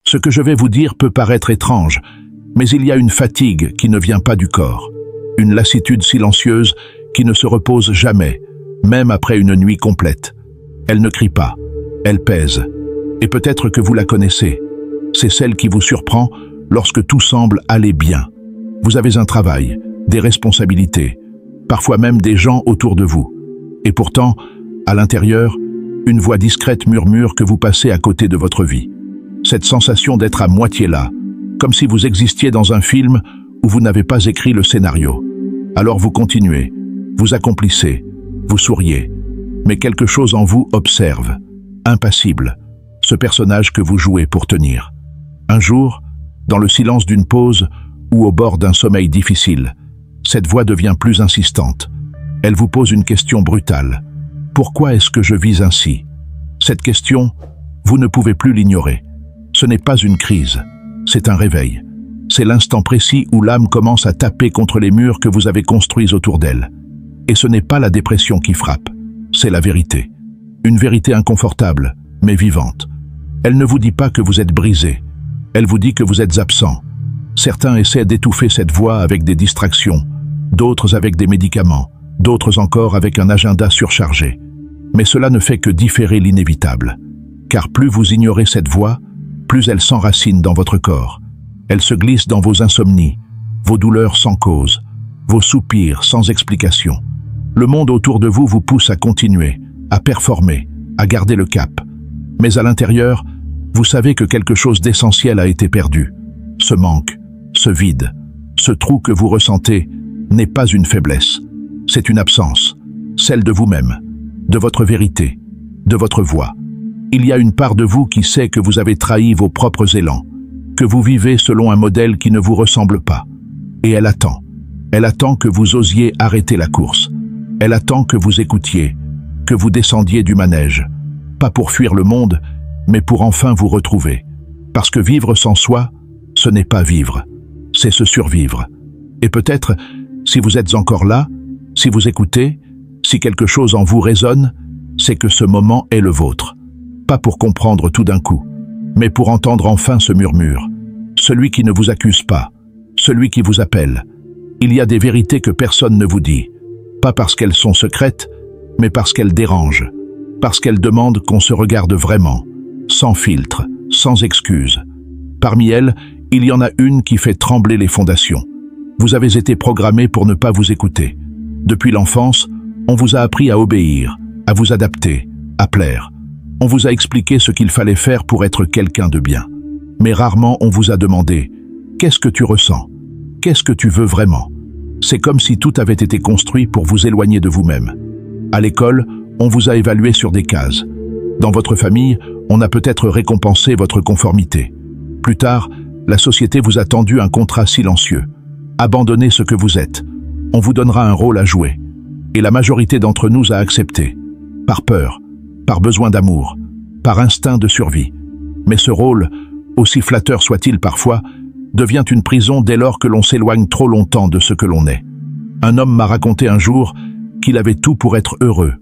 Ce que je vais vous dire peut paraître étrange, mais il y a une fatigue qui ne vient pas du corps, une lassitude silencieuse qui ne se repose jamais, même après une nuit complète. Elle ne crie pas, elle pèse. Et peut-être que vous la connaissez. C'est celle qui vous surprend lorsque tout semble aller bien. Vous avez un travail, des responsabilités, parfois même des gens autour de vous. Et pourtant, à l'intérieur, une voix discrète murmure que vous passez à côté de votre vie. Cette sensation d'être à moitié là, comme si vous existiez dans un film où vous n'avez pas écrit le scénario. Alors vous continuez, vous accomplissez, vous souriez, mais quelque chose en vous observe, impassible, ce personnage que vous jouez pour tenir. Un jour, dans le silence d'une pause ou au bord d'un sommeil difficile, cette voix devient plus insistante. Elle vous pose une question brutale. Pourquoi est-ce que je vis ainsi? Cette question, vous ne pouvez plus l'ignorer. Ce n'est pas une crise, c'est un réveil. C'est l'instant précis où l'âme commence à taper contre les murs que vous avez construits autour d'elle. Et ce n'est pas la dépression qui frappe, c'est la vérité. Une vérité inconfortable, mais vivante. Elle ne vous dit pas que vous êtes brisé, elle vous dit que vous êtes absent. Certains essaient d'étouffer cette voix avec des distractions, d'autres avec des médicaments, d'autres encore avec un agenda surchargé. Mais cela ne fait que différer l'inévitable. Car plus vous ignorez cette voix, plus elle s'enracine dans votre corps. Elle se glisse dans vos insomnies, vos douleurs sans cause, vos soupirs sans explication. Le monde autour de vous pousse à continuer, à performer, à garder le cap. Mais à l'intérieur, vous savez que quelque chose d'essentiel a été perdu. Ce manque, ce vide, ce trou que vous ressentez n'est pas une faiblesse. C'est une absence, celle de vous-même, de votre vérité, de votre voix. Il y a une part de vous qui sait que vous avez trahi vos propres élans, que vous vivez selon un modèle qui ne vous ressemble pas. Et elle attend. Elle attend que vous osiez arrêter la course. Elle attend que vous écoutiez, que vous descendiez du manège. Pas pour fuir le monde, mais pour enfin vous retrouver. Parce que vivre sans soi, ce n'est pas vivre, c'est se survivre. Et peut-être, si vous êtes encore là, si vous écoutez, si quelque chose en vous résonne, c'est que ce moment est le vôtre. Pas pour comprendre tout d'un coup, mais pour entendre enfin ce murmure. Celui qui ne vous accuse pas, celui qui vous appelle. Il y a des vérités que personne ne vous dit, pas parce qu'elles sont secrètes, mais parce qu'elles dérangent, parce qu'elles demandent qu'on se regarde vraiment, sans filtre, sans excuse. Parmi elles, il y en a une qui fait trembler les fondations. Vous avez été programmé pour ne pas vous écouter. Depuis l'enfance, on vous a appris à obéir, à vous adapter, à plaire. On vous a expliqué ce qu'il fallait faire pour être quelqu'un de bien. Mais rarement on vous a demandé « Qu'est-ce que tu ressens? Qu'est-ce que tu veux vraiment ?» C'est comme si tout avait été construit pour vous éloigner de vous-même. À l'école, on vous a évalué sur des cases. Dans votre famille, on a peut-être récompensé votre conformité. Plus tard, la société vous a tendu un contrat silencieux. Abandonnez ce que vous êtes. On vous donnera un rôle à jouer. Et la majorité d'entre nous a accepté. Par peur, par besoin d'amour, par instinct de survie. Mais ce rôle, aussi flatteur soit-il parfois, devient une prison dès lors que l'on s'éloigne trop longtemps de ce que l'on est. Un homme m'a raconté un jour qu'il avait tout pour être heureux.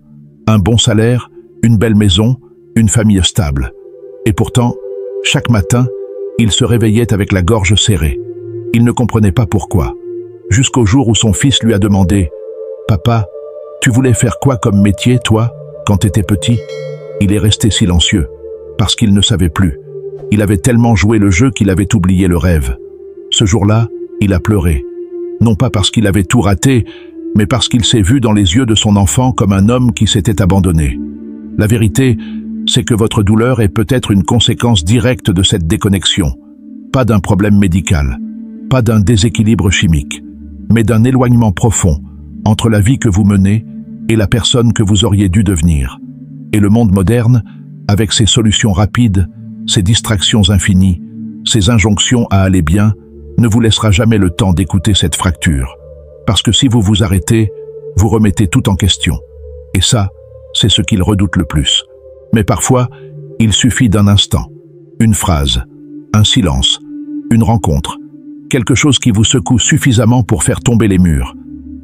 Un bon salaire, une belle maison, une famille stable. Et pourtant, chaque matin, il se réveillait avec la gorge serrée. Il ne comprenait pas pourquoi. Jusqu'au jour où son fils lui a demandé « Papa, tu voulais faire quoi comme métier, toi, quand t'étais petit ?» Il est resté silencieux, parce qu'il ne savait plus. Il avait tellement joué le jeu qu'il avait oublié le rêve. Ce jour-là, il a pleuré. Non pas parce qu'il avait tout raté, mais parce qu'il s'est vu dans les yeux de son enfant comme un homme qui s'était abandonné. La vérité, c'est que votre douleur est peut-être une conséquence directe de cette déconnexion. Pas d'un problème médical, pas d'un déséquilibre chimique, mais d'un éloignement profond entre la vie que vous menez et la personne que vous auriez dû devenir. Et le monde moderne, avec ses solutions rapides, ses distractions infinies, ses injonctions à aller bien, ne vous laissera jamais le temps d'écouter cette fracture. Parce que si vous vous arrêtez, vous remettez tout en question. Et ça, c'est ce qu'il redoute le plus. Mais parfois, il suffit d'un instant, une phrase, un silence, une rencontre, quelque chose qui vous secoue suffisamment pour faire tomber les murs.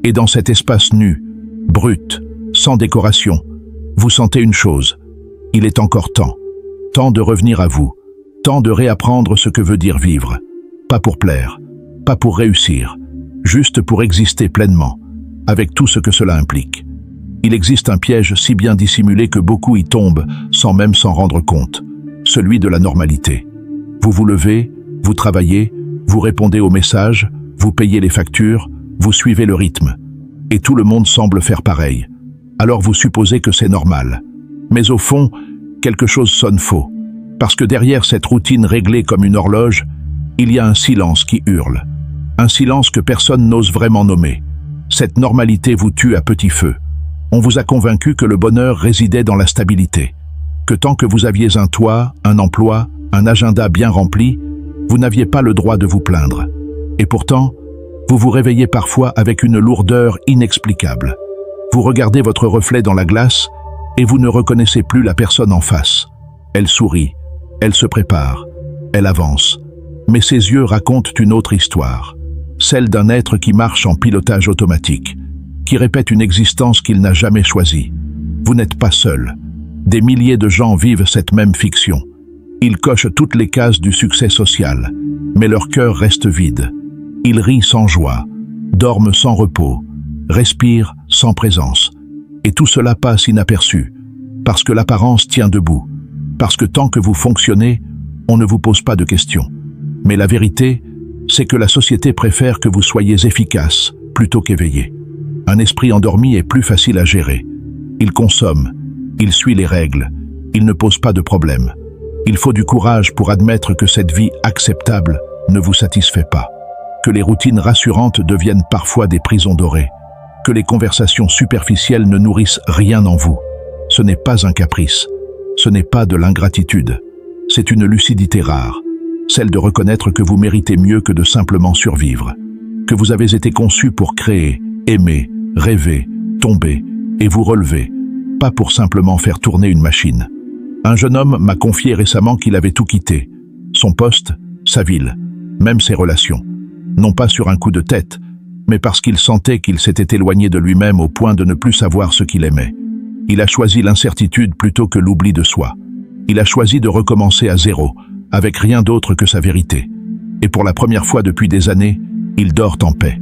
Et dans cet espace nu, brut, sans décoration, vous sentez une chose. Il est encore temps. Temps de revenir à vous. Temps de réapprendre ce que veut dire vivre. Pas pour plaire, pas pour réussir, juste pour exister pleinement, avec tout ce que cela implique. Il existe un piège si bien dissimulé que beaucoup y tombent sans même s'en rendre compte, celui de la normalité. Vous vous levez, vous travaillez, vous répondez aux messages, vous payez les factures, vous suivez le rythme. Et tout le monde semble faire pareil. Alors vous supposez que c'est normal. Mais au fond, quelque chose sonne faux. Parce que derrière cette routine réglée comme une horloge, il y a un silence qui hurle. Un silence que personne n'ose vraiment nommer. Cette normalité vous tue à petit feu. On vous a convaincu que le bonheur résidait dans la stabilité. Que tant que vous aviez un toit, un emploi, un agenda bien rempli, vous n'aviez pas le droit de vous plaindre. Et pourtant, vous vous réveillez parfois avec une lourdeur inexplicable. Vous regardez votre reflet dans la glace et vous ne reconnaissez plus la personne en face. Elle sourit, elle se prépare, elle avance. Mais ses yeux racontent une autre histoire, celle d'un être qui marche en pilotage automatique, qui répète une existence qu'il n'a jamais choisie. Vous n'êtes pas seul. Des milliers de gens vivent cette même fiction. Ils cochent toutes les cases du succès social, mais leur cœur reste vide. Ils rient sans joie, dorment sans repos, respirent sans présence. Et tout cela passe inaperçu, parce que l'apparence tient debout, parce que tant que vous fonctionnez, on ne vous pose pas de questions. Mais la vérité, c'est que la société préfère que vous soyez efficace plutôt qu'éveillé. Un esprit endormi est plus facile à gérer. Il consomme, il suit les règles, il ne pose pas de problème. Il faut du courage pour admettre que cette vie acceptable ne vous satisfait pas, que les routines rassurantes deviennent parfois des prisons dorées, que les conversations superficielles ne nourrissent rien en vous. Ce n'est pas un caprice, ce n'est pas de l'ingratitude, c'est une lucidité rare, celle de reconnaître que vous méritez mieux que de simplement survivre, que vous avez été conçu pour créer, aimer, rêver, tomber et vous relever, pas pour simplement faire tourner une machine. Un jeune homme m'a confié récemment qu'il avait tout quitté, son poste, sa ville, même ses relations, non pas sur un coup de tête, mais parce qu'il sentait qu'il s'était éloigné de lui-même au point de ne plus savoir ce qu'il aimait. Il a choisi l'incertitude plutôt que l'oubli de soi. Il a choisi de recommencer à zéro, avec rien d'autre que sa vérité. Et pour la première fois depuis des années, il dort en paix.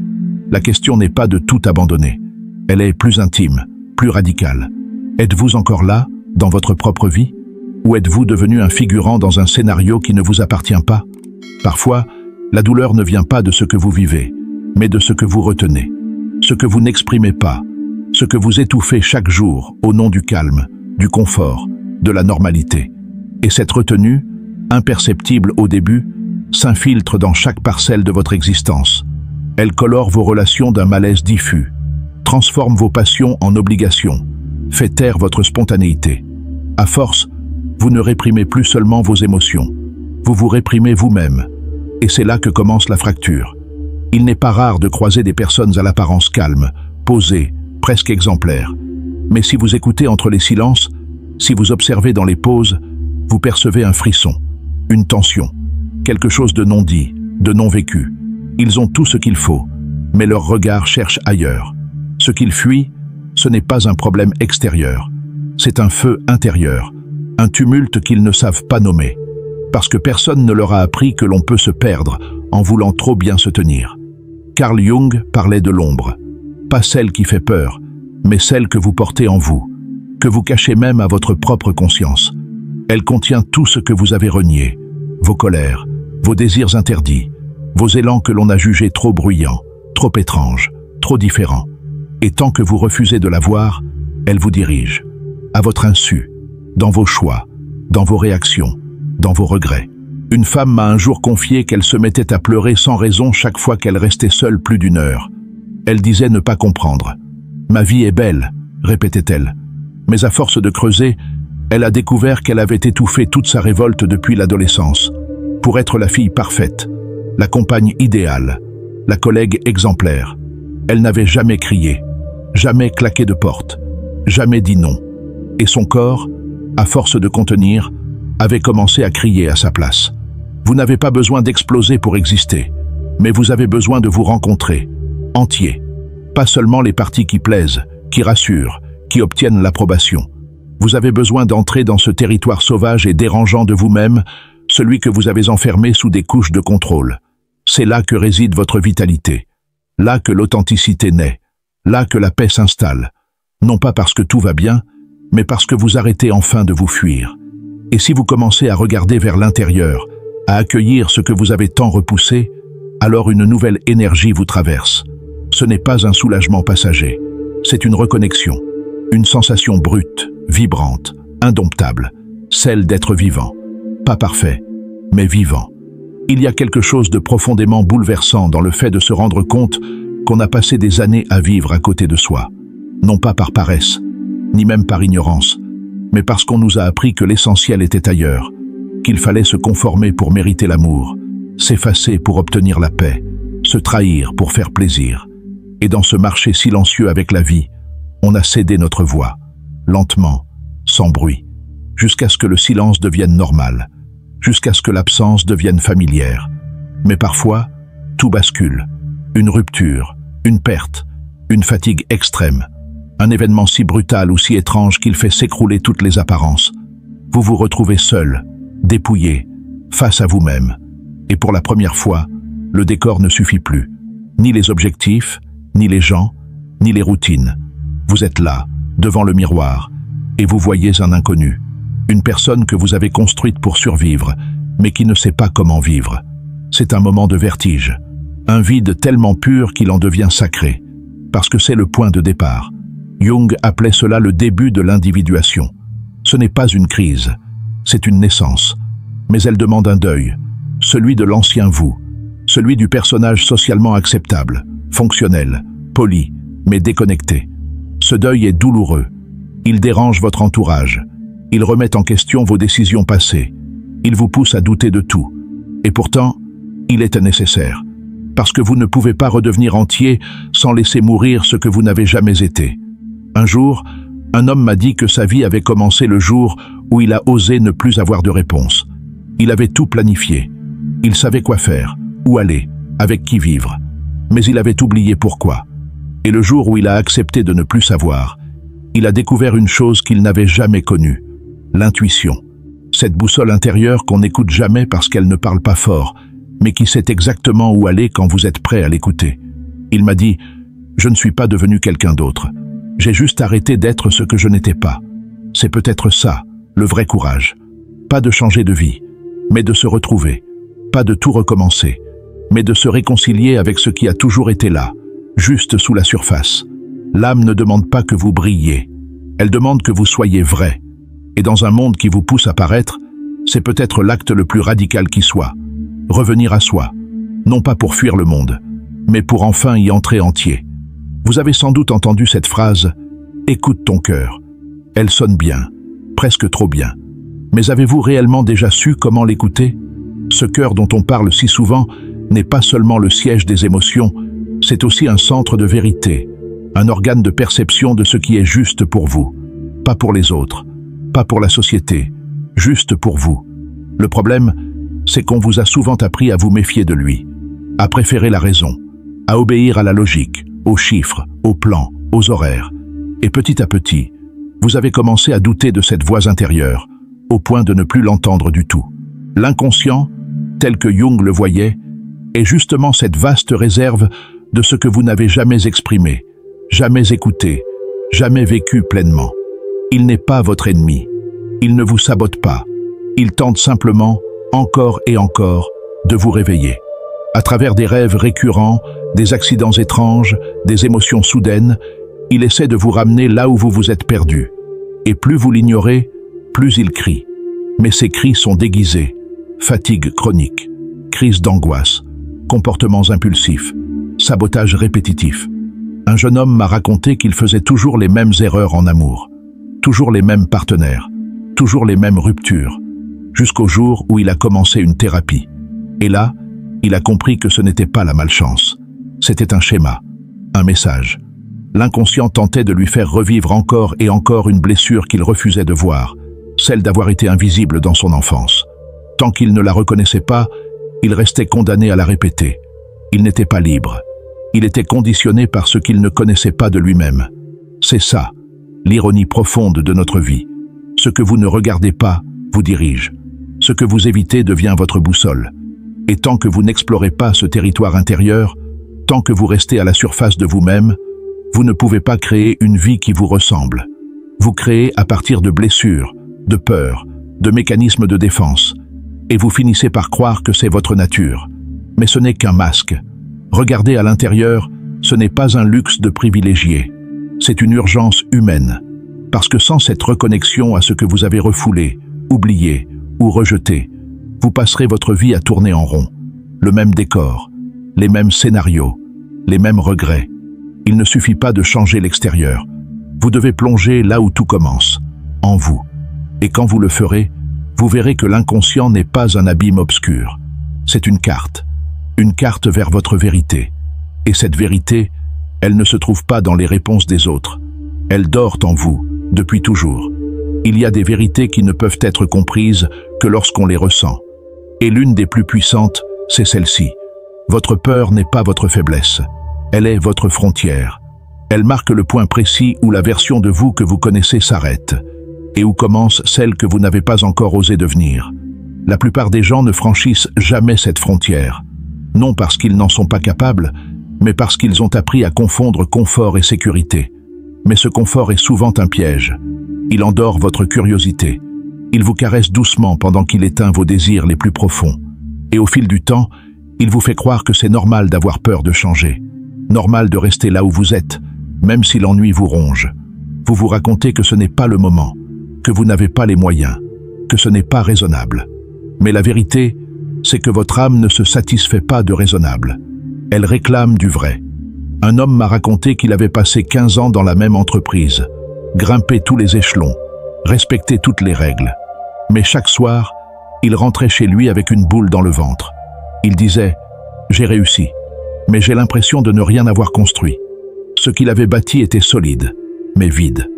La question n'est pas de tout abandonner. Elle est plus intime, plus radicale. Êtes-vous encore là, dans votre propre vie? Ou êtes-vous devenu un figurant dans un scénario qui ne vous appartient pas? Parfois, la douleur ne vient pas de ce que vous vivez, mais de ce que vous retenez, ce que vous n'exprimez pas, ce que vous étouffez chaque jour au nom du calme, du confort, de la normalité. Et cette retenue, imperceptible au début, s'infiltre dans chaque parcelle de votre existence. Elle colore vos relations d'un malaise diffus, transforme vos passions en obligations, fait taire votre spontanéité. À force, vous ne réprimez plus seulement vos émotions, vous vous réprimez vous-même. Et c'est là que commence la fracture. Il n'est pas rare de croiser des personnes à l'apparence calme, posées, presque exemplaires. Mais si vous écoutez entre les silences, si vous observez dans les pauses, vous percevez un frisson, une tension, quelque chose de non dit, de non vécu. Ils ont tout ce qu'il faut, mais leur regard cherche ailleurs. Ce qu'ils fuient, ce n'est pas un problème extérieur, c'est un feu intérieur, un tumulte qu'ils ne savent pas nommer. Parce que personne ne leur a appris que l'on peut se perdre en voulant trop bien se tenir. Carl Jung parlait de l'ombre, pas celle qui fait peur, mais celle que vous portez en vous, que vous cachez même à votre propre conscience. Elle contient tout ce que vous avez renié, vos colères, vos désirs interdits, vos élans que l'on a jugés trop bruyants, trop étranges, trop différents. Et tant que vous refusez de la voir, elle vous dirige, à votre insu, dans vos choix, dans vos réactions, dans vos regrets. Une femme m'a un jour confié qu'elle se mettait à pleurer sans raison chaque fois qu'elle restait seule plus d'une heure. Elle disait ne pas comprendre. « Ma vie est belle », répétait-elle. Mais à force de creuser, elle a découvert qu'elle avait étouffé toute sa révolte depuis l'adolescence, pour être la fille parfaite, la compagne idéale, la collègue exemplaire. Elle n'avait jamais crié, jamais claqué de porte, jamais dit non. Et son corps, à force de contenir, avait commencé à crier à sa place. Vous n'avez pas besoin d'exploser pour exister, mais vous avez besoin de vous rencontrer, entier. Pas seulement les parties qui plaisent, qui rassurent, qui obtiennent l'approbation. Vous avez besoin d'entrer dans ce territoire sauvage et dérangeant de vous-même celui que vous avez enfermé sous des couches de contrôle. C'est là que réside votre vitalité, là que l'authenticité naît, là que la paix s'installe, non pas parce que tout va bien, mais parce que vous arrêtez enfin de vous fuir. Et si vous commencez à regarder vers l'intérieur, à accueillir ce que vous avez tant repoussé, alors une nouvelle énergie vous traverse. Ce n'est pas un soulagement passager, c'est une reconnexion, une sensation brute, vibrante, indomptable, celle d'être vivant. Pas parfait, mais vivant. Il y a quelque chose de profondément bouleversant dans le fait de se rendre compte qu'on a passé des années à vivre à côté de soi. Non pas par paresse, ni même par ignorance, mais parce qu'on nous a appris que l'essentiel était ailleurs, qu'il fallait se conformer pour mériter l'amour, s'effacer pour obtenir la paix, se trahir pour faire plaisir. Et dans ce marché silencieux avec la vie, on a cédé notre voix, lentement, sans bruit, jusqu'à ce que le silence devienne normal, jusqu'à ce que l'absence devienne familière. Mais parfois, tout bascule. Une rupture, une perte, une fatigue extrême, un événement si brutal ou si étrange qu'il fait s'écrouler toutes les apparences. Vous vous retrouvez seul, dépouillé, face à vous-même. Et pour la première fois, le décor ne suffit plus. Ni les objectifs, ni les gens, ni les routines. Vous êtes là, devant le miroir, et vous voyez un inconnu. Une personne que vous avez construite pour survivre, mais qui ne sait pas comment vivre. C'est un moment de vertige. Un vide tellement pur qu'il en devient sacré. Parce que c'est le point de départ. Jung appelait cela le début de l'individuation. Ce n'est pas une crise, c'est une naissance. Mais elle demande un deuil, celui de l'ancien vous, celui du personnage socialement acceptable, fonctionnel, poli, mais déconnecté. Ce deuil est douloureux. Il dérange votre entourage. Il remet en question vos décisions passées. Il vous pousse à douter de tout. Et pourtant, il est nécessaire. Parce que vous ne pouvez pas redevenir entier sans laisser mourir ce que vous n'avez jamais été. Un jour, un homme m'a dit que sa vie avait commencé le jour où il a osé ne plus avoir de réponse. Il avait tout planifié. Il savait quoi faire, où aller, avec qui vivre. Mais il avait oublié pourquoi. Et le jour où il a accepté de ne plus savoir, il a découvert une chose qu'il n'avait jamais connue. L'intuition. Cette boussole intérieure qu'on n'écoute jamais parce qu'elle ne parle pas fort, mais qui sait exactement où aller quand vous êtes prêt à l'écouter. Il m'a dit « Je ne suis pas devenu quelqu'un d'autre. J'ai juste arrêté d'être ce que je n'étais pas. » C'est peut-être ça, le vrai courage. Pas de changer de vie, mais de se retrouver. Pas de tout recommencer, mais de se réconcilier avec ce qui a toujours été là, juste sous la surface. L'âme ne demande pas que vous brilliez. Elle demande que vous soyez vrai. Et dans un monde qui vous pousse à paraître, c'est peut-être l'acte le plus radical qui soit. Revenir à soi, non pas pour fuir le monde, mais pour enfin y entrer entier. Vous avez sans doute entendu cette phrase « Écoute ton cœur ». Elle sonne bien, presque trop bien. Mais avez-vous réellement déjà su comment l'écouter? Ce cœur dont on parle si souvent n'est pas seulement le siège des émotions, c'est aussi un centre de vérité, un organe de perception de ce qui est juste pour vous, pas pour les autres, pas pour la société, juste pour vous. Le problème, c'est qu'on vous a souvent appris à vous méfier de lui, à préférer la raison, à obéir à la logique, aux chiffres, aux plans, aux horaires. Et petit à petit, vous avez commencé à douter de cette voix intérieure, au point de ne plus l'entendre du tout. L'inconscient, tel que Jung le voyait, est justement cette vaste réserve de ce que vous n'avez jamais exprimé, jamais écouté, jamais vécu pleinement. Il n'est pas votre ennemi. Il ne vous sabote pas. Il tente simplement, encore et encore, de vous réveiller. À travers des rêves récurrents, des accidents étranges, des émotions soudaines, il essaie de vous ramener là où vous vous êtes perdu. Et plus vous l'ignorez, plus il crie. Mais ces cris sont déguisés. Fatigue chronique, crise d'angoisse, comportements impulsifs, sabotage répétitif. Un jeune homme m'a raconté qu'il faisait toujours les mêmes erreurs en amour, toujours les mêmes partenaires, toujours les mêmes ruptures, jusqu'au jour où il a commencé une thérapie. Et là, il a compris que ce n'était pas la malchance. C'était un schéma, un message. L'inconscient tentait de lui faire revivre encore et encore une blessure qu'il refusait de voir, celle d'avoir été invisible dans son enfance. Tant qu'il ne la reconnaissait pas, il restait condamné à la répéter. Il n'était pas libre. Il était conditionné par ce qu'il ne connaissait pas de lui-même. C'est ça, l'ironie profonde de notre vie. Ce que vous ne regardez pas vous dirige. Ce que vous évitez devient votre boussole. Et tant que vous n'explorez pas ce territoire intérieur, tant que vous restez à la surface de vous-même, vous ne pouvez pas créer une vie qui vous ressemble. Vous créez à partir de blessures, de peurs, de mécanismes de défense. Et vous finissez par croire que c'est votre nature. Mais ce n'est qu'un masque. Regarder à l'intérieur, ce n'est pas un luxe de privilégié. C'est une urgence humaine. Parce que sans cette reconnexion à ce que vous avez refoulé, oublié ou rejeté, vous passerez votre vie à tourner en rond. Le même décor, les mêmes scénarios, les mêmes regrets. Il ne suffit pas de changer l'extérieur. Vous devez plonger là où tout commence, en vous. Et quand vous le ferez, vous verrez que l'inconscient n'est pas un abîme obscur. C'est une carte vers votre vérité. Et cette vérité, elle ne se trouve pas dans les réponses des autres. Elle dort en vous, depuis toujours. Il y a des vérités qui ne peuvent être comprises que lorsqu'on les ressent. Et l'une des plus puissantes, c'est celle-ci. Votre peur n'est pas votre faiblesse. Elle est votre frontière. Elle marque le point précis où la version de vous que vous connaissez s'arrête et où commence celle que vous n'avez pas encore osé devenir. La plupart des gens ne franchissent jamais cette frontière, non parce qu'ils n'en sont pas capables, mais parce qu'ils ont appris à confondre confort et sécurité. Mais ce confort est souvent un piège. Il endort votre curiosité. Il vous caresse doucement pendant qu'il éteint vos désirs les plus profonds. Et au fil du temps, il vous fait croire que c'est normal d'avoir peur de changer. Normal de rester là où vous êtes, même si l'ennui vous ronge. Vous vous racontez que ce n'est pas le moment, que vous n'avez pas les moyens, que ce n'est pas raisonnable. Mais la vérité, c'est que votre âme ne se satisfait pas de raisonnable. Elle réclame du vrai. Un homme m'a raconté qu'il avait passé 15 ans dans la même entreprise, grimpé tous les échelons, respecté toutes les règles. Mais chaque soir, il rentrait chez lui avec une boule dans le ventre. Il disait « J'ai réussi, mais j'ai l'impression de ne rien avoir construit. » Ce qu'il avait bâti était solide, mais vide.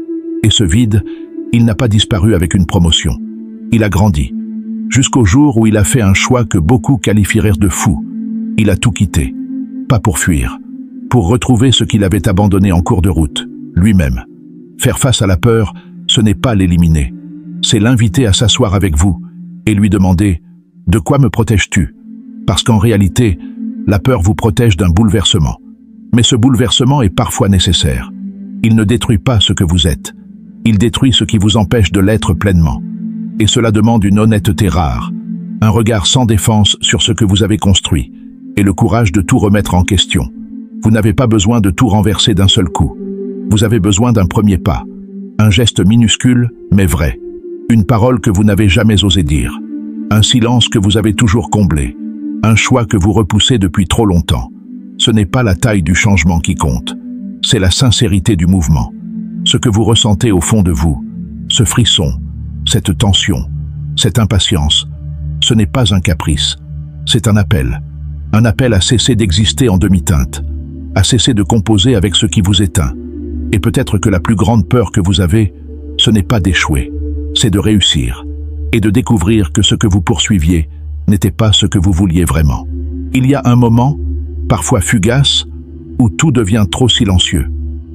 Et ce vide, il n'a pas disparu avec une promotion. Il a grandi, jusqu'au jour où il a fait un choix que beaucoup qualifieraient de fou. Il a tout quitté, pas pour fuir, pour retrouver ce qu'il avait abandonné en cours de route, lui-même. Faire face à la peur, ce n'est pas l'éliminer. C'est l'inviter à s'asseoir avec vous et lui demander « De quoi me protèges-tu » Parce qu'en réalité, la peur vous protège d'un bouleversement. Mais ce bouleversement est parfois nécessaire. Il ne détruit pas ce que vous êtes. Il détruit ce qui vous empêche de l'être pleinement. Et cela demande une honnêteté rare, un regard sans défense sur ce que vous avez construit, et le courage de tout remettre en question. Vous n'avez pas besoin de tout renverser d'un seul coup. Vous avez besoin d'un premier pas, un geste minuscule mais vrai, une parole que vous n'avez jamais osé dire, un silence que vous avez toujours comblé, un choix que vous repoussez depuis trop longtemps. Ce n'est pas la taille du changement qui compte, c'est la sincérité du mouvement. Ce que vous ressentez au fond de vous, ce frisson, cette tension, cette impatience, ce n'est pas un caprice, c'est un appel à cesser d'exister en demi-teinte, à cesser de composer avec ce qui vous éteint. Et peut-être que la plus grande peur que vous avez, ce n'est pas d'échouer, c'est de réussir, et de découvrir que ce que vous poursuiviez n'était pas ce que vous vouliez vraiment. Il y a un moment, parfois fugace, où tout devient trop silencieux.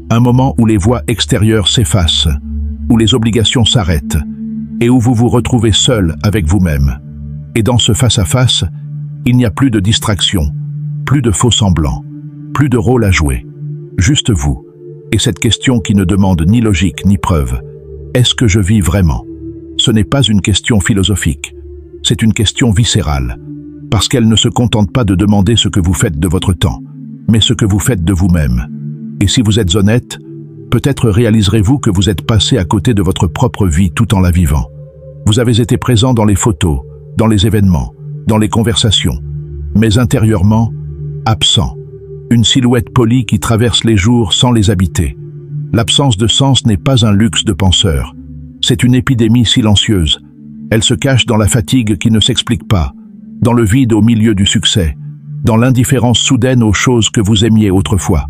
Un moment où les voix extérieures s'effacent, où les obligations s'arrêtent, et où vous vous retrouvez seul avec vous-même. Et dans ce face-à-face, il n'y a plus de distraction, plus de faux semblants, plus de rôle à jouer. Juste vous, et cette question qui ne demande ni logique ni preuve. Est-ce que je vis vraiment? Ce n'est pas une question philosophique, c'est une question viscérale, parce qu'elle ne se contente pas de demander ce que vous faites de votre temps, mais ce que vous faites de vous-même. Et si vous êtes honnête, peut-être réaliserez-vous que vous êtes passé à côté de votre propre vie tout en la vivant. Vous avez été présent dans les photos, dans les événements, dans les conversations, mais intérieurement, absent. Une silhouette polie qui traverse les jours sans les habiter. L'absence de sens n'est pas un luxe de penseur. C'est une épidémie silencieuse. Elle se cache dans la fatigue qui ne s'explique pas, dans le vide au milieu du succès, dans l'indifférence soudaine aux choses que vous aimiez autrefois.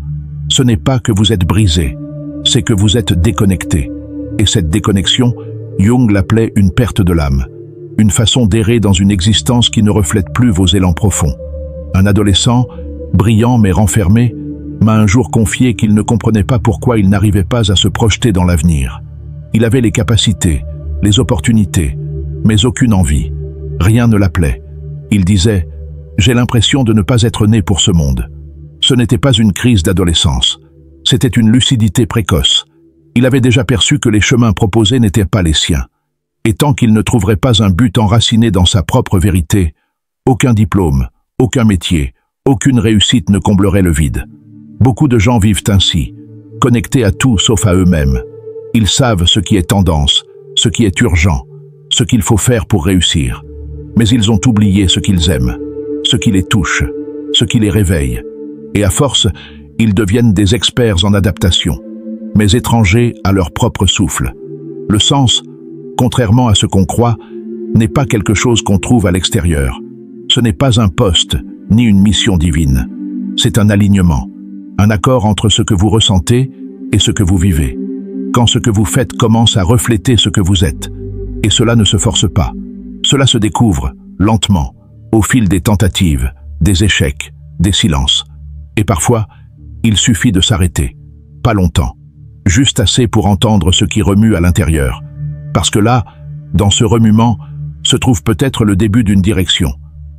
Ce n'est pas que vous êtes brisé, c'est que vous êtes déconnecté. Et cette déconnexion, Jung l'appelait une perte de l'âme, une façon d'errer dans une existence qui ne reflète plus vos élans profonds. Un adolescent, brillant mais renfermé, m'a un jour confié qu'il ne comprenait pas pourquoi il n'arrivait pas à se projeter dans l'avenir. Il avait les capacités, les opportunités, mais aucune envie. Rien ne l'appelait. Il disait « J'ai l'impression de ne pas être né pour ce monde ». Ce n'était pas une crise d'adolescence. C'était une lucidité précoce. Il avait déjà perçu que les chemins proposés n'étaient pas les siens. Et tant qu'il ne trouverait pas un but enraciné dans sa propre vérité, aucun diplôme, aucun métier, aucune réussite ne comblerait le vide. Beaucoup de gens vivent ainsi, connectés à tout sauf à eux-mêmes. Ils savent ce qui est tendance, ce qui est urgent, ce qu'il faut faire pour réussir. Mais ils ont oublié ce qu'ils aiment, ce qui les touche, ce qui les réveille. Et à force, ils deviennent des experts en adaptation, mais étrangers à leur propre souffle. Le sens, contrairement à ce qu'on croit, n'est pas quelque chose qu'on trouve à l'extérieur. Ce n'est pas un poste, ni une mission divine. C'est un alignement, un accord entre ce que vous ressentez et ce que vous vivez. Quand ce que vous faites commence à refléter ce que vous êtes. Et cela ne se force pas. Cela se découvre, lentement, au fil des tentatives, des échecs, des silences. Et parfois, il suffit de s'arrêter. Pas longtemps. Juste assez pour entendre ce qui remue à l'intérieur. Parce que là, dans ce remuement, se trouve peut-être le début d'une direction.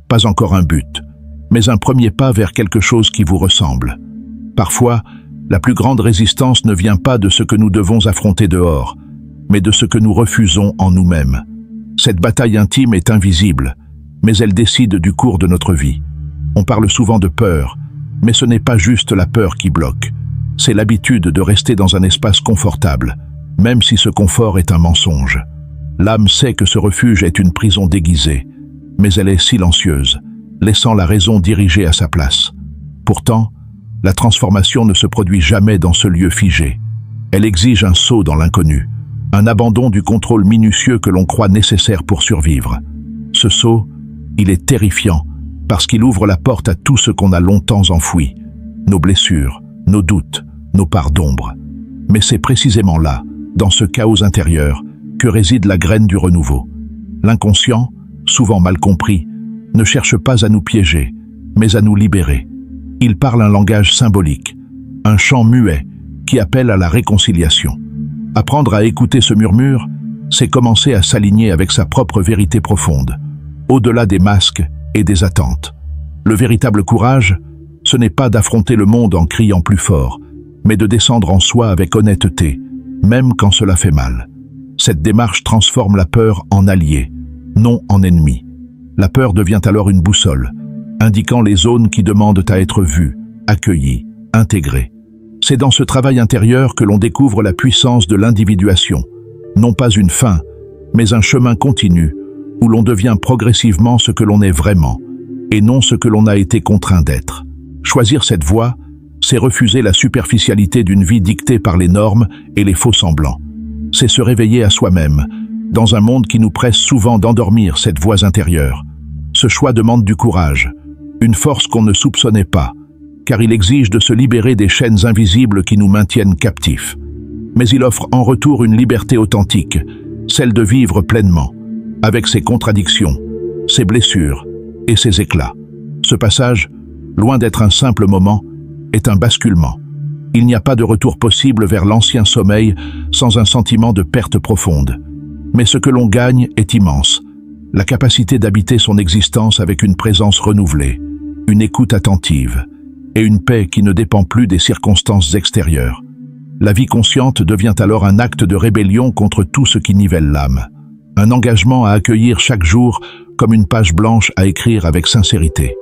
Pas encore un but, mais un premier pas vers quelque chose qui vous ressemble. Parfois, la plus grande résistance ne vient pas de ce que nous devons affronter dehors, mais de ce que nous refusons en nous-mêmes. Cette bataille intime est invisible, mais elle décide du cours de notre vie. On parle souvent de peur, mais ce n'est pas juste la peur qui bloque. C'est l'habitude de rester dans un espace confortable, même si ce confort est un mensonge. L'âme sait que ce refuge est une prison déguisée, mais elle est silencieuse, laissant la raison diriger à sa place. Pourtant, la transformation ne se produit jamais dans ce lieu figé. Elle exige un saut dans l'inconnu, un abandon du contrôle minutieux que l'on croit nécessaire pour survivre. Ce saut, il est terrifiant, parce qu'il ouvre la porte à tout ce qu'on a longtemps enfoui, nos blessures, nos doutes, nos parts d'ombre. Mais c'est précisément là, dans ce chaos intérieur, que réside la graine du renouveau. L'inconscient, souvent mal compris, ne cherche pas à nous piéger, mais à nous libérer. Il parle un langage symbolique, un chant muet qui appelle à la réconciliation. Apprendre à écouter ce murmure, c'est commencer à s'aligner avec sa propre vérité profonde, au-delà des masques et des attentes. Le véritable courage, ce n'est pas d'affronter le monde en criant plus fort, mais de descendre en soi avec honnêteté, même quand cela fait mal. Cette démarche transforme la peur en allié, non en ennemi. La peur devient alors une boussole, indiquant les zones qui demandent à être vues, accueillies, intégrées. C'est dans ce travail intérieur que l'on découvre la puissance de l'individuation, non pas une fin, mais un chemin continu, où l'on devient progressivement ce que l'on est vraiment, et non ce que l'on a été contraint d'être. Choisir cette voie, c'est refuser la superficialité d'une vie dictée par les normes et les faux semblants. C'est se réveiller à soi-même, dans un monde qui nous presse souvent d'endormir cette voix intérieure. Ce choix demande du courage, une force qu'on ne soupçonnait pas, car il exige de se libérer des chaînes invisibles qui nous maintiennent captifs. Mais il offre en retour une liberté authentique, celle de vivre pleinement, avec ses contradictions, ses blessures et ses éclats. Ce passage, loin d'être un simple moment, est un basculement. Il n'y a pas de retour possible vers l'ancien sommeil sans un sentiment de perte profonde. Mais ce que l'on gagne est immense. La capacité d'habiter son existence avec une présence renouvelée, une écoute attentive et une paix qui ne dépend plus des circonstances extérieures. La vie consciente devient alors un acte de rébellion contre tout ce qui nivelle l'âme. Un engagement à accueillir chaque jour comme une page blanche à écrire avec sincérité.